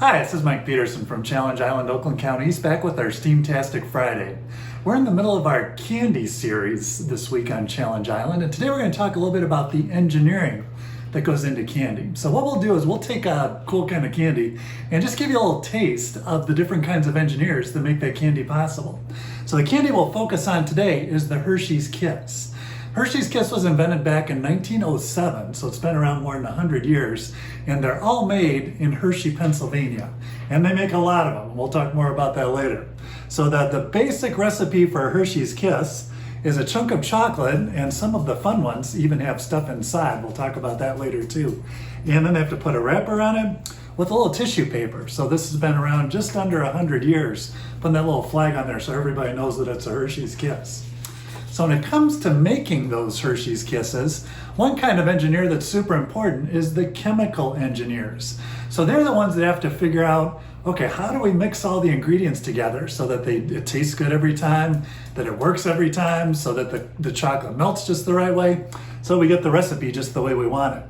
Hi, this is Mike Peterson from Challenge Island, Oakland County East, back with our Steamtastic Friday. We're in the middle of our candy series this week on Challenge Island, and today we're going to talk a little bit about the engineering that goes into candy. So what we'll do is we'll take a cool kind of candy and just give you a little taste of the different kinds of engineers that make that candy possible. So the candy we'll focus on today is the Hershey's Kiss. Hershey's Kiss was invented back in 1907, so it's been around more than 100 years, and they're all made in Hershey, Pennsylvania. And they make a lot of them. We'll talk more about that later. So the basic recipe for a Hershey's Kiss is a chunk of chocolate, and some of the fun ones even have stuff inside. We'll talk about that later too. And then they have to put a wrapper on it with a little tissue paper. So this has been around just under 100 years, putting that little flag on there so everybody knows that it's a Hershey's Kiss. So when it comes to making those Hershey's Kisses, one kind of engineer that's super important is the chemical engineers. So they're the ones that have to figure out, okay, how do we mix all the ingredients together so that it tastes good every time, that it works every time, so that the chocolate melts just the right way, so we get the recipe just the way we want it.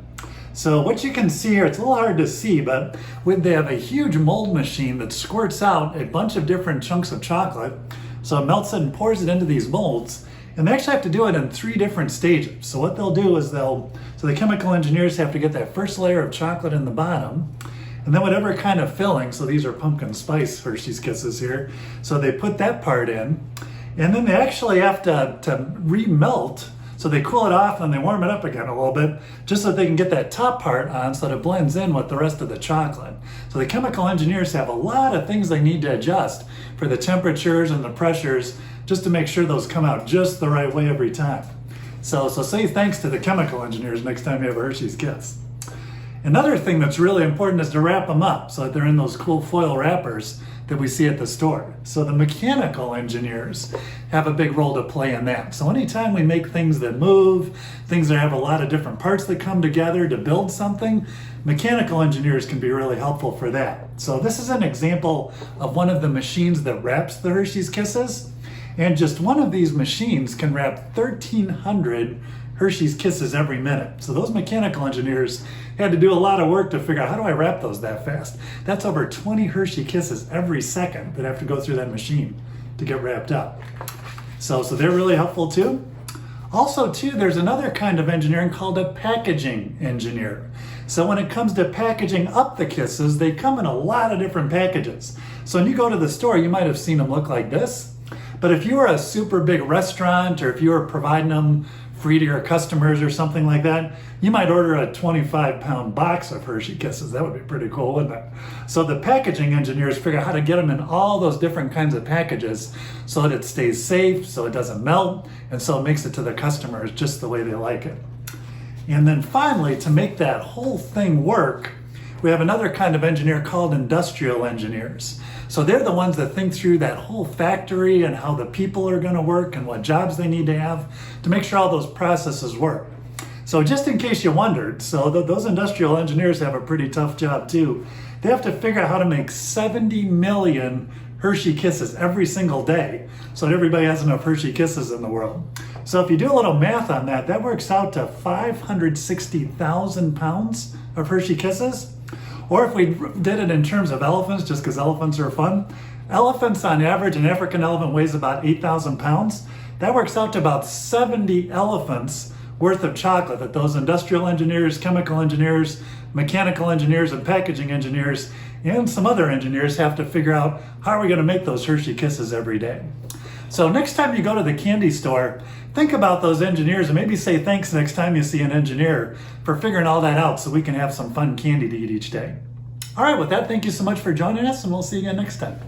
So what you can see here, it's a little hard to see, but they have a huge mold machine that squirts out a bunch of different chunks of chocolate. So it melts it and pours it into these molds. And they actually have to do it in 3 different stages. So what they'll do is so the chemical engineers have to get that first layer of chocolate in the bottom, and then whatever kind of filling, so these are pumpkin spice Hershey's Kisses here, so they put that part in, and then they actually have to remelt, so they cool it off and they warm it up again a little bit, just so they can get that top part on so that it blends in with the rest of the chocolate. So the chemical engineers have a lot of things they need to adjust for the temperatures and the pressures, just to make sure those come out just the right way every time. So say thanks to the chemical engineers next time you have a Hershey's Kiss. Another thing that's really important is to wrap them up so that they're in those cool foil wrappers that we see at the store. So the mechanical engineers have a big role to play in that. So anytime we make things that move, things that have a lot of different parts that come together to build something, mechanical engineers can be really helpful for that. So this is an example of one of the machines that wraps the Hershey's Kisses. And just one of these machines can wrap 1,300 Hershey's Kisses every minute. So those mechanical engineers had to do a lot of work to figure out, how do I wrap those that fast? That's over 20 Hershey Kisses every second that have to go through that machine to get wrapped up. So they're really helpful too. Also too, there's another kind of engineering called a packaging engineer. So when it comes to packaging up the Kisses, they come in a lot of different packages. So when you go to the store, you might have seen them look like this. But if you were a super big restaurant, or if you were providing them free to your customers or something like that, you might order a 25-pound box of Hershey Kisses. That would be pretty cool, wouldn't it? So the packaging engineers figure out how to get them in all those different kinds of packages so that it stays safe, so it doesn't melt, and so it makes it to the customers just the way they like it. And then finally, to make that whole thing work, we have another kind of engineer called industrial engineers. So they're the ones that think through that whole factory and how the people are going to work and what jobs they need to have to make sure all those processes work. So just in case you wondered, so those industrial engineers have a pretty tough job too. They have to figure out how to make 70 million Hershey Kisses every single day so that everybody has enough Hershey Kisses in the world. So if you do a little math on that, that works out to 560,000 pounds of Hershey Kisses. Or if we did it in terms of elephants, just because elephants are fun, elephants on average, an African elephant weighs about 8,000 pounds. That works out to about 70 elephants worth of chocolate that those industrial engineers, chemical engineers, mechanical engineers, and packaging engineers, and some other engineers have to figure out, how are we going to make those Hershey Kisses every day? So next time you go to the candy store, think about those engineers and maybe say thanks next time you see an engineer for figuring all that out so we can have some fun candy to eat each day. All right, with that, thank you so much for joining us, and we'll see you again next time.